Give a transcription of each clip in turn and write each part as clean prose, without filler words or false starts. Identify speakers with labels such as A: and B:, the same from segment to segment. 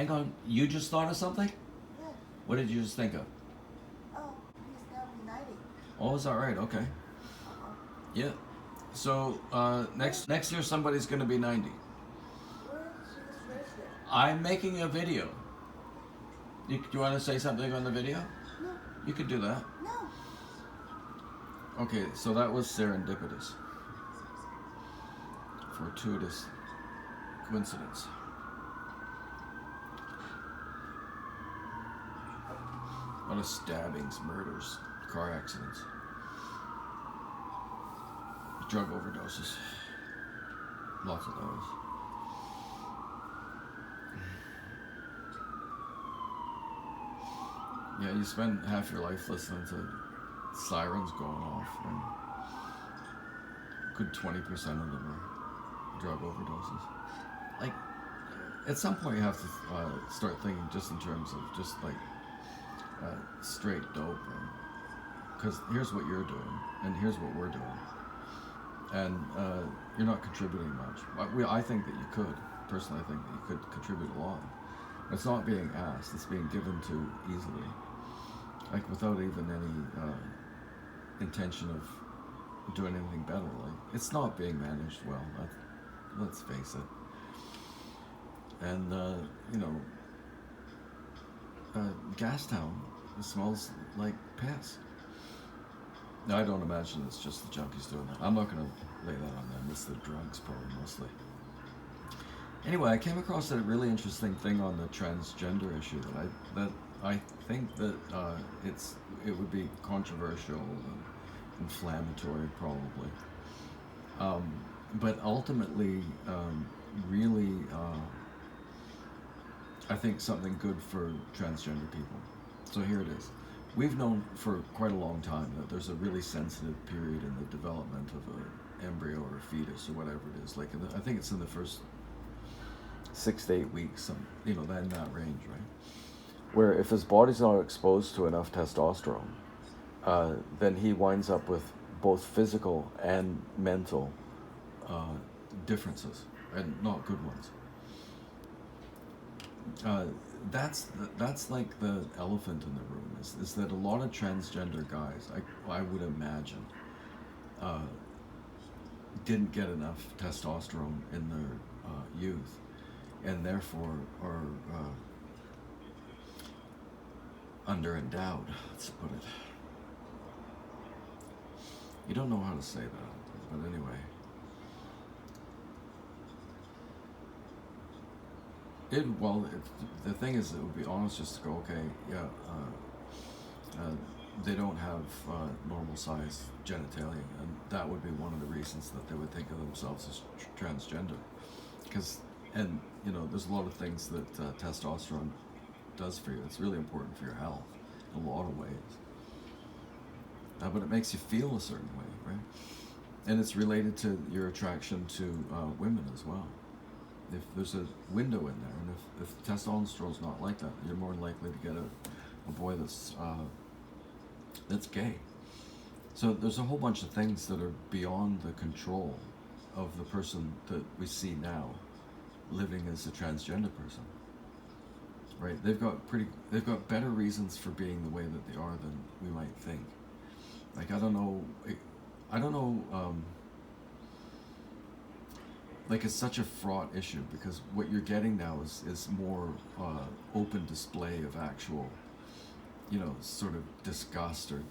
A: hang on. You just thought of something?
B: Yeah.
A: What did you just think of?
B: Oh, he's gonna be 90.
A: Oh, is that right? Okay.
B: Uh-huh.
A: Yeah. So next year somebody's going to be 90.
B: Where is she was registered?
A: I'm making a video. Do you want to say something on the video?
B: No.
A: You could do that.
B: No.
A: Okay, so that was serendipitous. Fortuitous coincidence. A lot of stabbings, murders, car accidents, drug overdoses. Lots of those. Yeah, you spend half your life listening to sirens going off, and a good 20% of them are drug overdoses. Like, at some point you have to start thinking just in terms of just like straight dope, because here's what you're doing, and here's what we're doing, and you're not contributing much. I think that you could. Personally, I think that you could contribute a lot. It's not being asked; it's being given to easily, like without even any intention of doing anything better. Like, it's not being managed well. Let's face it. And you know, Gastown smells like piss. Now, I don't imagine it's just the junkies doing that. I'm not going to lay that on them. It's the drugs, probably mostly. Anyway, I came across a really interesting thing on the transgender issue that I think that it would be controversial and inflammatory, probably. But ultimately, really, I think something good for transgender people. So here it is. We've known for quite a long time that there's a really sensitive period in the development of an embryo or a fetus or whatever it is. Like, I think it's in the first 6 to 8 weeks, in that range, right? Where if his body's not exposed to enough testosterone, then he winds up with both physical and mental differences, and not good ones. That's like the elephant in the room, is that a lot of transgender guys, I would imagine, didn't get enough testosterone in their youth, and therefore are underendowed, let's put it. You don't know how to say that, but anyway. The thing is, it would be honest just to go, okay, yeah, they don't have normal size genitalia, and that would be one of the reasons that they would think of themselves as transgender. And there's a lot of things that testosterone does for you. It's really important for your health in a lot of ways. But it makes you feel a certain way, right? And it's related to your attraction to women as well. If there's a window in there, and if testosterone's not like that, you're more likely to get a boy that's gay. So there's a whole bunch of things that are beyond the control of the person that we see now living as a transgender person. Right? They've got better reasons for being the way that they are than we might think. Like, I don't know. Like, it's such a fraught issue, because what you're getting now is more open display of actual, sort of disgust or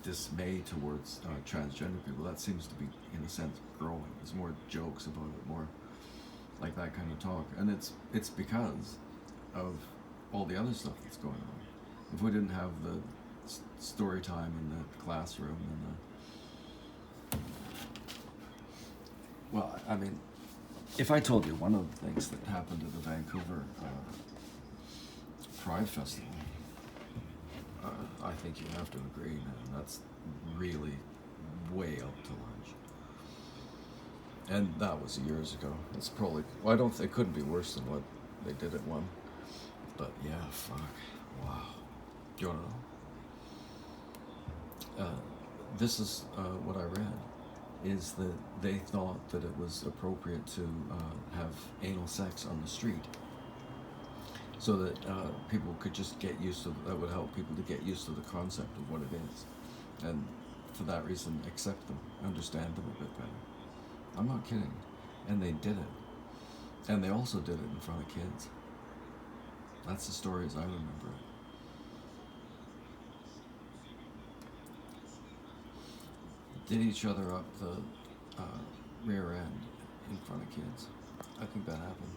A: dismay towards transgender people. That seems to be, in a sense, growing. There's more jokes about it, more like that kind of talk, and it's because of all the other stuff that's going on. If we didn't have the story time in the classroom and well, I mean, if I told you one of the things that happened at the Vancouver Pride Festival, I think you have to agree, man. That's really way out to lunch. And that was years ago. It's probably, well, I don't think it couldn't be worse than what they did at one. But yeah, fuck. Wow. Do you want to know? This is what I read, is that they thought that it was appropriate to have anal sex on the street. so that people could just get used to. That would help people to get used to the concept of what it is, and for that reason, accept them, understand them a bit better. I'm not kidding, and they did it, and they also did it in front of kids. That's the story as I remember it. Did each other up the rear end in front of kids. I think that happened.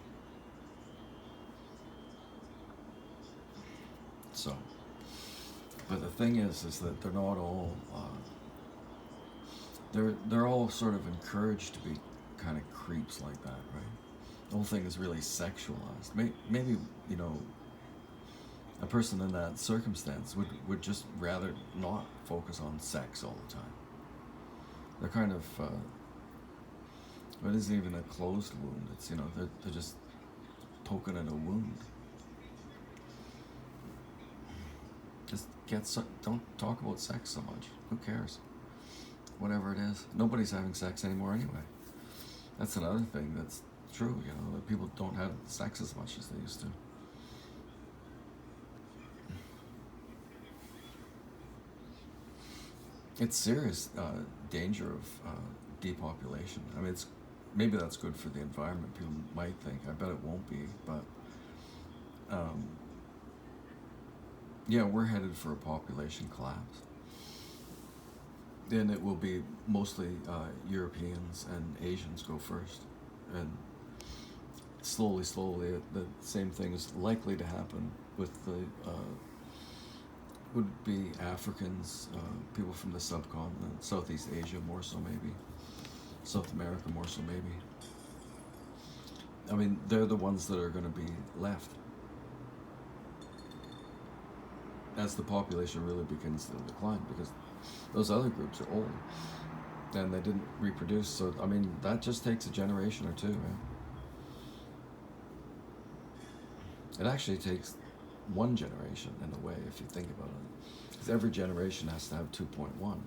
A: So, but the thing is that they're not all. They're all sort of encouraged to be kind of creeps like that, right? The whole thing is really sexualized. Maybe you know a person in that circumstance would just rather not focus on sex all the time. They're kind of it isn't even a closed wound. It's they're just poking at a wound. Just don't talk about sex so much. Who cares? Whatever it is, nobody's having sex anymore anyway. That's another thing that's true. That people don't have sex as much as they used to. It's serious danger of depopulation. I mean, it's maybe that's good for the environment. People might think. I bet it won't be, but um, yeah, we're headed for a population collapse. And it will be mostly Europeans and Asians go first, and slowly, the same thing is likely to happen with the would be Africans, people from the subcontinent, Southeast Asia more so maybe, South America more so maybe. I mean, they're the ones that are going to be left as the population really begins to decline, because those other groups are old and they didn't reproduce. So I mean, that just takes a generation or two, right? It actually takes one generation in a way, if you think about it, because every generation has to have 2.1.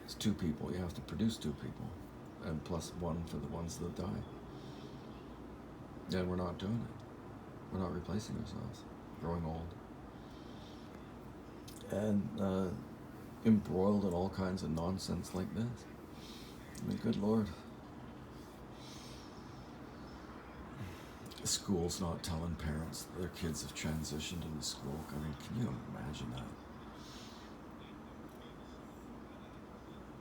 A: It's two people. You have to produce two people, and plus one for the ones that die. And we're not doing it. We're not replacing ourselves. Growing old. And embroiled in all kinds of nonsense like this. I mean, good Lord. Schools not telling parents that their kids have transitioned into school. I mean, can you imagine that?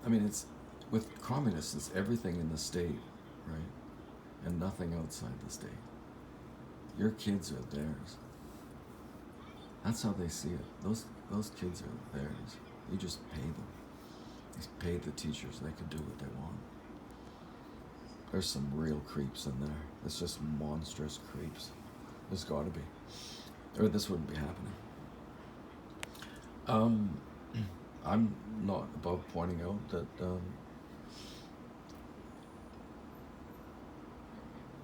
A: I mean, it's with communists, it's everything in the state, right? And nothing outside the state. Your kids are theirs. That's how they see it. Those kids are theirs. You just pay them. You pay the teachers. They can do what they want. There's some real creeps in there. It's just monstrous creeps. There's got to be, or this wouldn't be happening. I'm not above pointing out that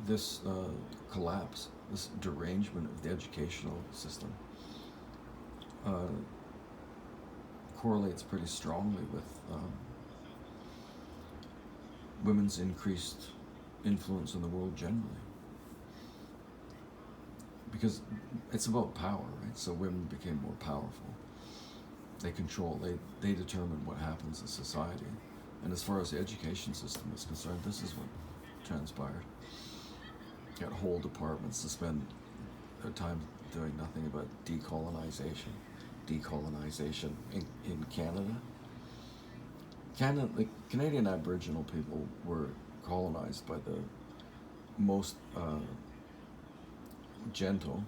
A: this collapse, this derangement of the educational system, correlates pretty strongly with women's increased influence in the world generally. Because it's about power, right? So women became more powerful. They control, they determine what happens in society. And as far as the education system is concerned, this is what transpired. You got whole departments to spend their time doing nothing but decolonization. Decolonization in Canada. The Canadian Aboriginal people were colonized by the most gentle,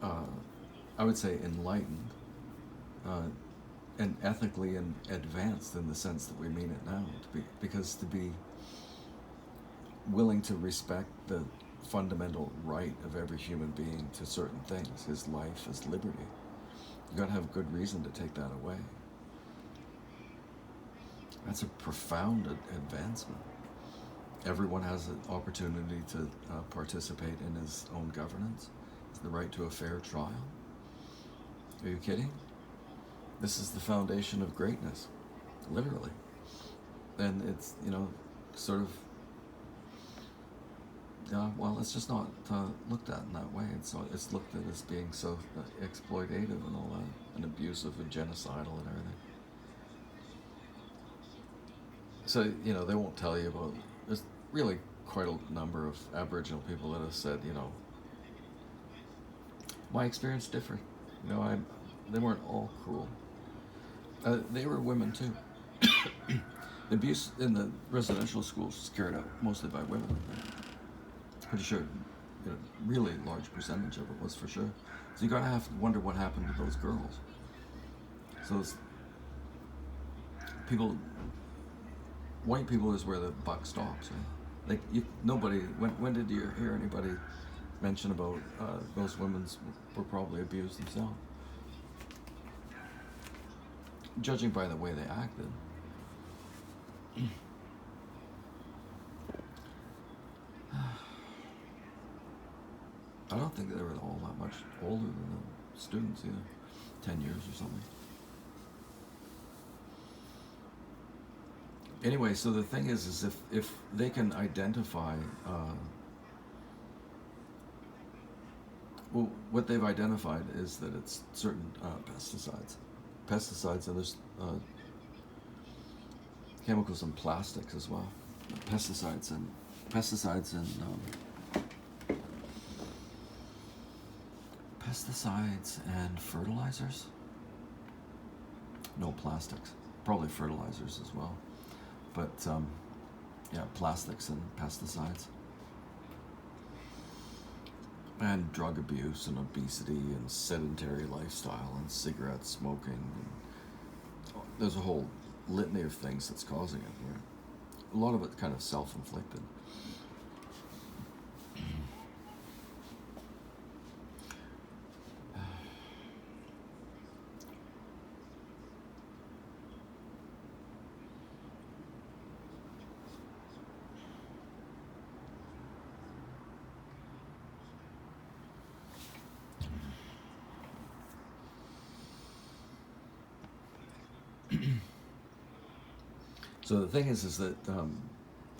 A: I would say enlightened, and ethically and advanced in the sense that we mean it now. Because to be willing to respect the fundamental right of every human being to certain things, his life, his liberty, you got to have good reason to take that away. That's a profound advancement. Everyone has an opportunity to participate in his own governance. The right to a fair trial. Are you kidding? This is the foundation of greatness, literally. And it's, sort of, well, it's just not looked at in that way. It's looked at as being so exploitative and all that, and abusive and genocidal and everything. So they won't tell you about. There's really quite a number of Aboriginal people that have said, my experience differed. They weren't all cruel. They were women too. The abuse in the residential schools is carried out mostly by women. Pretty sure, really large percentage of it was for sure. So you gotta have to wonder what happened to those girls. So those people, white people is where the buck stops. Right? Like nobody. When did you hear anybody mention about those women were probably abused themselves? Judging by the way they acted. I don't think they were all that much older than the students either. 10 years or something. Anyway, so the thing is if they can identify, well, what they've identified is that it's certain pesticides, and there's chemicals and plastics as well. Pesticides and fertilizers. No plastics. Probably fertilizers as well. But yeah, plastics and pesticides. And drug abuse and obesity and sedentary lifestyle and cigarette smoking. And there's a whole litany of things that's causing it. Right? A lot of it kind of self-inflicted. So the thing is that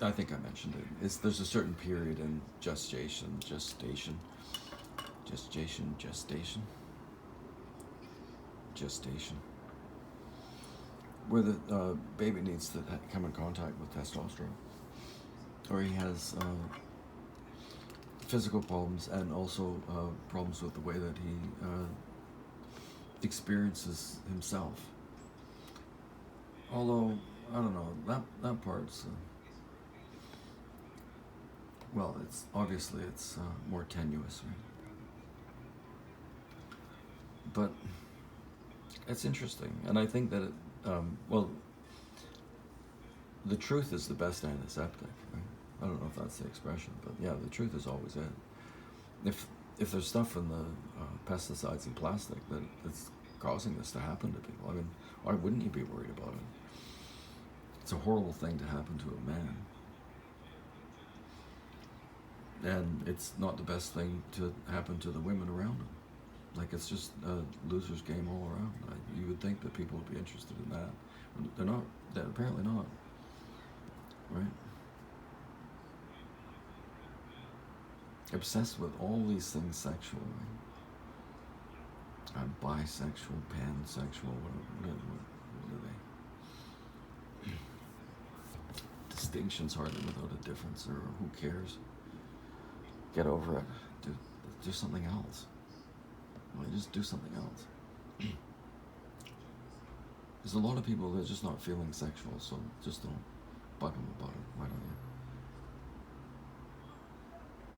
A: I think I mentioned it. There's a certain period in gestation, where the baby needs to come in contact with testosterone, or he has physical problems and also problems with the way that he experiences himself. Although I don't know, that part's well, it's obviously more tenuous, right? But it's interesting, and I think that well, the truth is the best antiseptic. Right? I don't know if that's the expression, but yeah, the truth is always it. If there's stuff in the pesticides and plastic that it's causing this to happen to people, I mean, why wouldn't you be worried about it? It's a horrible thing to happen to a man. And it's not the best thing to happen to the women around him. Like, it's just a loser's game all around. You would think that people would be interested in that. They're not. They're apparently not. Right? Obsessed with all these things sexual. Right? I'm bisexual, pansexual, what are they? Distinctions hardly without a difference, or who cares? Get over it. Do something else. Well, just do something else. There's a lot of people that are just not feeling sexual, so just don't bug them about it. Why don't you?